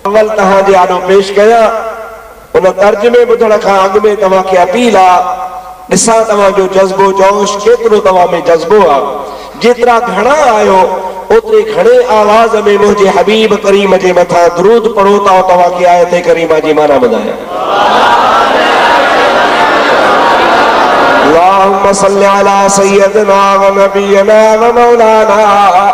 اول تہاں جے آنو پیش کیا ان ترجمے بدھڑ کھا اگ میں تمہاں کے اپیلا نساں تمہاں جو جذبو جوش کیترو تمہاں میں جذبو آ جترا گھڑا آئیو اترے گھڑے آواز میں مجھے حبیب کریم جے متھا درود پڑھو تا تمہاں کی آیت کریمہ جی مانا بدایا اللہم صلی علی سیدنا و نبینا و مولانا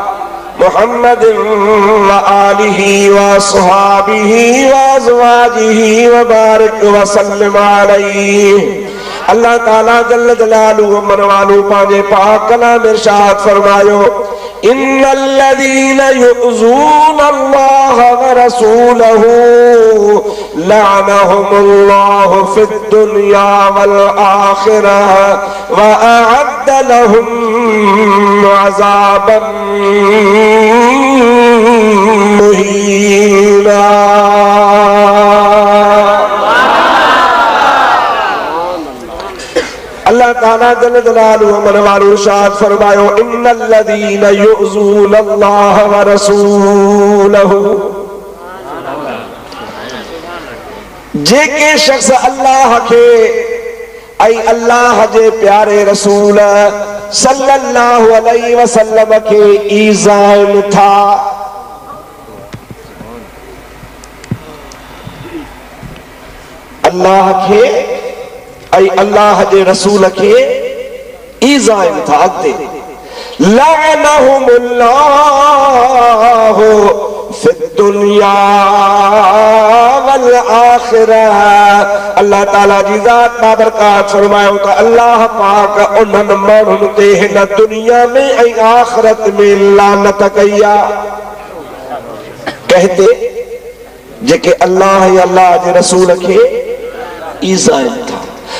محمد و آلہ و صحابہ و ازواجہ و بارک و سلم علیہ اللہ تعالیٰ جل جلالہ منوالو پانے پاک کلام ارشاد فرمایو ان الذین یؤذون اللہ ورسولہ لعنہم اللہ فی الدنیا والآخرہ وأعد لهم عذابا مہینا اللہ تعالیٰ جل جلالہ منوالو ارشاد فرمایو ان الذین یؤذون اللہ ورسولہ جے کے شخص اللہ کے ای اللہ جے پیارے رسول صلی اللہ علیہ وسلم کے ایذائن تھا اللہ کے ای اللہ جے رسول کے ایذائن تھا اگتے لعنہم اللہ فی الدنیا والآخرہ اللہ تعالیٰ جی ذات بابرکات فرمائے کہ اللہ پاک انہن مرن تے ہن دنیا میں ای آخرت میں لعنت کیا کہتے جے کہ اللہ یا اللہ جے رسول کے ایذائن تھا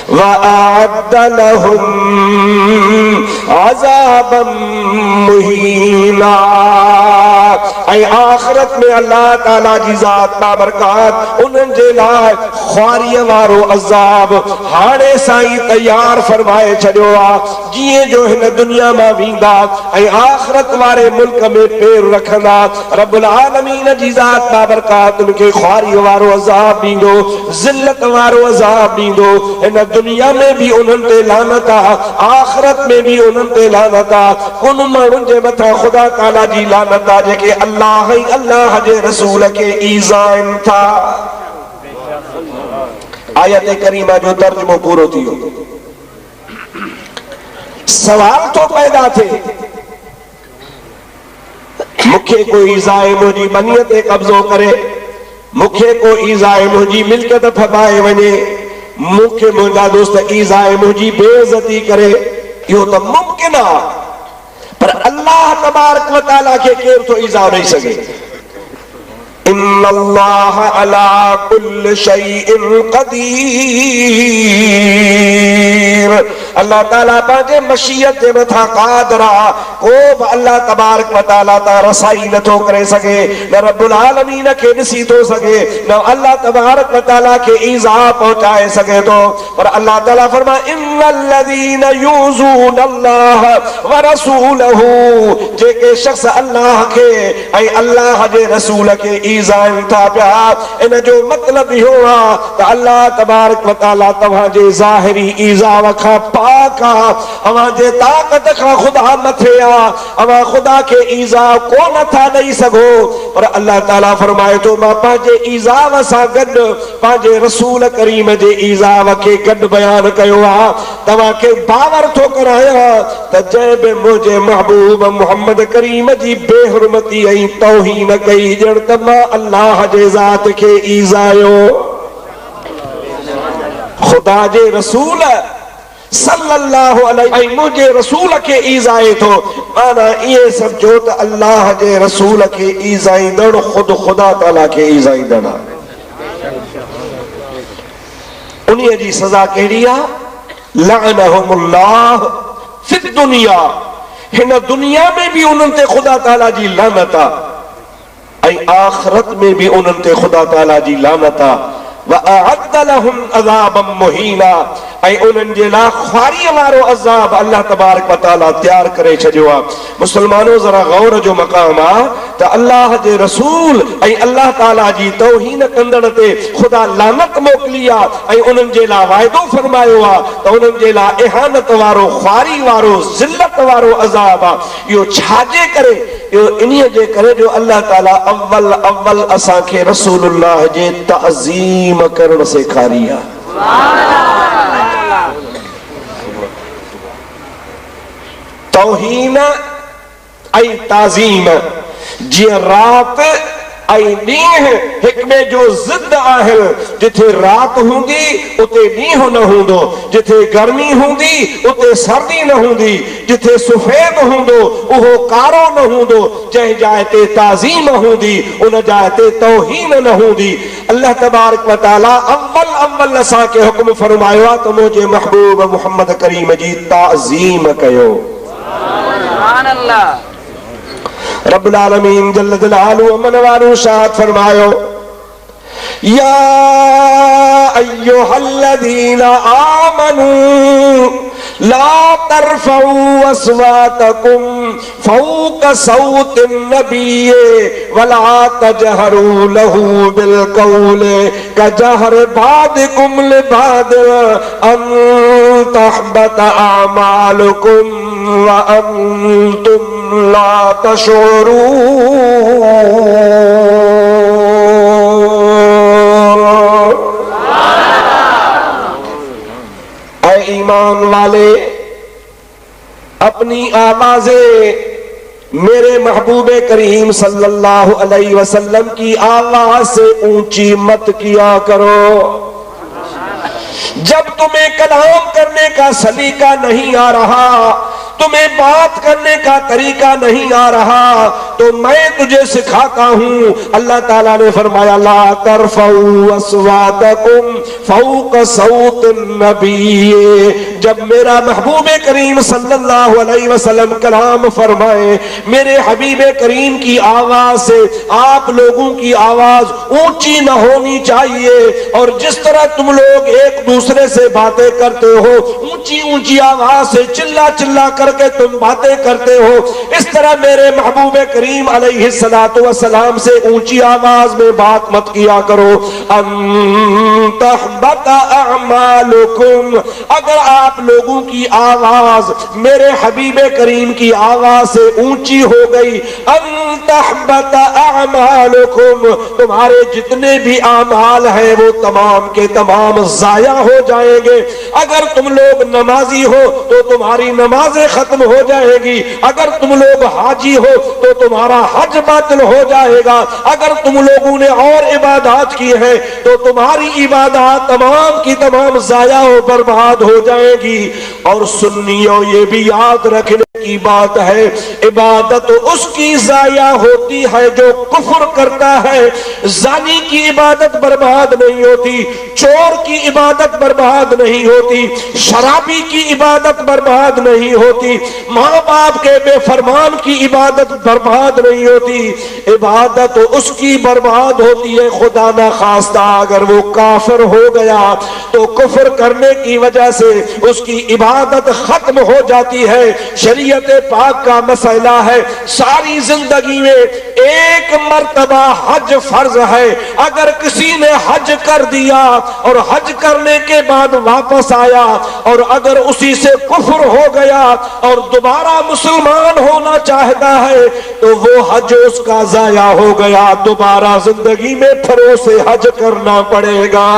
وَأَعَدَّ لَهُمْ عَذَابًا مُهِينًا اے آخرت میں اللہ تعالیٰ جی ذات بابرکات انہن جے لائے خواری وارو عذاب ہاڑے سائیں تیار فرمائے چھڑوا جیے جو ہن دنیا ماں ویندا اے آخرت وارے ملک میں پیر رکھنا رب العالمین جی ذات بابرکات ان کے خواری وارو عذاب دیندو ذلت وارو عذاب دیندو ان دنیا میں بھی انہن تے لعنتا آخرت میں بھی انہن تے لعنتا ان مرن جے متھا خدا تعالیٰ جی لعنتا جے کہ اللہ جے رسول کے ایذائن تھا آیت کریمہ جو ترجمہ پورو تھی سوال تو پیدا تھے مکھے کو ایذائے مجھے بنیت قبضو کرے مکھے کو ایذائے مجھے ملکت پھپائے ونے مکھے مجھا دوست ایذائے مجھے بے عزتی کرے یہ تو ممکن ہے پر اللہ تبارک و تعالیٰ کے کیر تو ایذا نہیں سکے ان اللہ علی کل شیء قدیر اللہ تعالیٰ پاکے مشیت دے متھا قادرہ کوب اللہ تبارک و تعالیٰ تا رسائی نہ تو کرے سکے نہ رب العالمین کے نصیت ہو سکے نہ اللہ تبارک و تعالیٰ کے ایذا پہنچائے سکے تو پر اللہ تعالیٰ فرمائے ان الذین یؤذون اللہ ورسولہ جے کے شخص اللہ کے اے اللہ جے رسول کے ایذائن تھا پیار انہ جو مطلب ہی ہوا کہ اللہ تبارک و تعالیٰ تمہاں جے ظاہری ایذا وکھا پاکا اما جے طاقت کا خدا متھیا اما خدا کے ایذا کو نہ تھا نہیں سگو اور اللہ تعالیٰ فرمائے تو ماں پانچے ایذا وسا گڈ پانچے رسول کریم جے ایذا وکے گڈ بیان کیوا تمہاں کے باور تو کرایا تجیب مجھے محبوب محمد کریم جی بے حرمتی ای توہین کئی جڑ تما اللہ جے ذات کے ایذایو خدا جے رسول صلی اللہ علیہ وسلم مجھے رسول کے ایذائے تو مانا یہ سب جو تا اللہ جے رسول کے ایذائے دڑ خود خدا تعالیٰ کے ایذائے دڑا انہیں جی سزا کہہ دیا لعنہم اللہ فی الدنیا ہن دنیا میں بھی انہوں تے خدا تعالیٰ جی لعنتا اے آخرت میں بھی انہوں تے خدا تعالیٰ جی لعنتا وَأَعَدَّ لَهُمْ عَذَابًا مُهِينًا ऐं उन्हनि जे लाइ ख़्वारीअ वारो अज़ाब अल्लाह तबारक व तआला तैयार करे छॾियो आहे। मुस्लमानो ज़रा गौर जो मक़ाम आहे त अल्लाह जे रसूल ऐं अल्लाह ताला जी तौहीन कंदड़ ते ख़ुदा लानत मोकिली आहे ऐं उन्हनि जे लाइ वाइदो फरमायो आहे त उन्हनि जे लाइ इहानत वारो, ख़्वारी वारो, ज़िल्लत वारो अज़ाब आहे। इहो छाजे करे? इहो इन्हीअ जे करे जो अल्लाह ताला अव्वल असांखे रसूलुल्लाह जे तअज़ीम करण सेखारी आहे। तौहीन ऐं ताज़ीम जीअं राति ऐं ॾींहुं हिक ॿिए जो ज़िद आहिनि। जिथे राति हूंदी उते ॾींहुं न हूंदो, जिथे गर्मी हूंदी उते सर्दी न हूंदी, जिथे सफ़ेद हूंदो उहो कारो न हूंदो, जंहिं जाइ ते ताज़ीम हूंदी उन जाइ ते तौहीन न हूंदी। अल्लाह तबारक व तआला अव्वल असांखे हुक्म फरमायो आहे त मुंहिंजे महबूब मुहम्मद करीम जी ताज़ीम कयो। सुभान अल्लाह। रब्बुल आलमीन जल्ल जलालुहु मन वारो शाद फरमायो, या अय्युहल्लज़ीना आमनू ला तरफ़ऊ अस्वातकुम फ़ौक़ सौतिन नबिय्य वला तजहरू लहू बिलक़ौल कजहर बादिकुम लिबाद अन तहबत अमालुकुम व अंतुम ला तशऊरून। ऐ ईमान वाले, अपनी आवाज़ें मेरे महबूबे करीम सल्लल्लाहु अलैहि वसल्लम की आवाज से ऊंची मत किया करो। जब तुम्हें कलाम करने का सलीका नहीं आ रहा, तुम्हें बात करने का तरीका नहीं आ रहा, तो मैं तुझे सिखाता हूं। अल्लाह ताला ने फरमाया, ला तरफ़ऊ अस्वातकुम फ़ौक़ सौतिन नबिय्य। जब मेरा महबूबे करीम सल्लल्लाहु अलैहि वसल्लम कलाम फरमाए, मेरे हबीबे करीम की आवाज से आप लोगों की आवाज ऊंची न होनी चाहिए। और जिस तरह तुम लोग एक दूसरे से बातें करते हो, ऊंची ऊंची आवाज से चिल्ला चिल्ला करके तुम बातें करते हो, इस तरह मेरे महबूबे करीम अलैहिस्सलातु वस्सलाम से ऊंची आवाज में बात मत किया करो। अन तहबत अमालुकुम, अगर आप लोगों की आवाज मेरे हबीबे करीम की आवाज से ऊंची हो गई, अन तहबत अमालुकुम, तुम्हारे जितने भी आमाल हैं वो तमाम के तमाम जाया हो जाएंगे। अगर तुम लोग नमाजी हो तो तुम्हारी नमाजें खत्म हो जाएगी, अगर तुम लोग हाजी हो तो तुम्हारा हज बातिल हो जाएगा, अगर तुम लोगों ने और इबादत की है तो तुम्हारी इबादत तमाम की तमाम जाया और बर्बाद हो जाएगी। और सुन्नियों, ये भी याद रखने की बात है, इबादत उसकी जाया होती है जो कुफ्र करता है। जानी की इबादत बर्बाद नहीं होती, चोर की इबादत बर्बाद नहीं होती, शराबी की इबादत बर्बाद नहीं होती, माँ बाप के बेफरमान की इबादत बर्बाद नहीं होती। इबादत उसकी बर्बाद होती है खुदा ना खास्ता अगर वो काफिर हो गया तो कुफ्र करने की वजह से उसकी इबादत खत्म हो जाती है। शरीयत पाक का मसला है, सारी जिंदगी में एक मर्तबा हज फर्ज है। अगर किसी ने हज कर दिया और हज करने के बाद वापस आया और अगर उसी से कुफ्र हो गया और दोबारा मुसलमान होना चाहता है तो वो हज उसका जाया हो गया, दोबारा जिंदगी में फिर उसे हज करना पड़ेगा।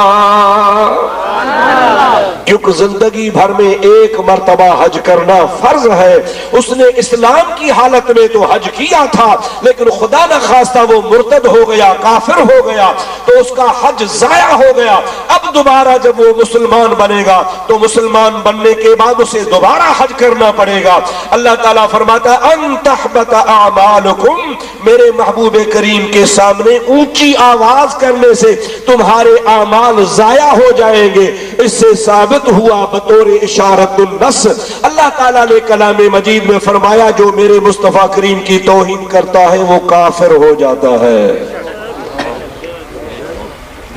क्योंकि जिंदगी भर में एक मर्तबा हज करना फर्ज है। उसने इस्लाम की हालत में तो हज किया था, लेकिन खुदा न खास्ता वो मुर्तद हो गया, काफिर हो गया, तो उसका हज जाया हो गया। अब दोबारा जब वो मुसलमान बनेगा तो मुसलमान बनने के बाद उसे दोबारा हज करना पड़ेगा। अल्लाह ताला फरमाता अन तहबत अमालुकुम, मेरे महबूबे करीम के सामने ऊंची आवाज करने से तुम्हारे आमाल जाया हो जाएंगे। इससे साबित हुआ बतौर इशारतुन नस, अल्लाह ताला ने कलाम मजीद में फरमाया जो मेरे मुस्तफा करीम की तौहीन करता है वो काफिर हो जाता है।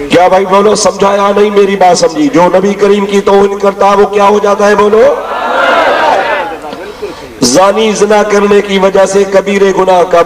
کیا بھائی بولو؟ سمجھایا نہیں؟ میری بات سمجھی؟ جو نبی کریم کی توہین کرتا وہ کیا ہو جاتا ہے؟ بولو۔ زانی زنا کرنے کی وجہ سے کبیرے گناہ کا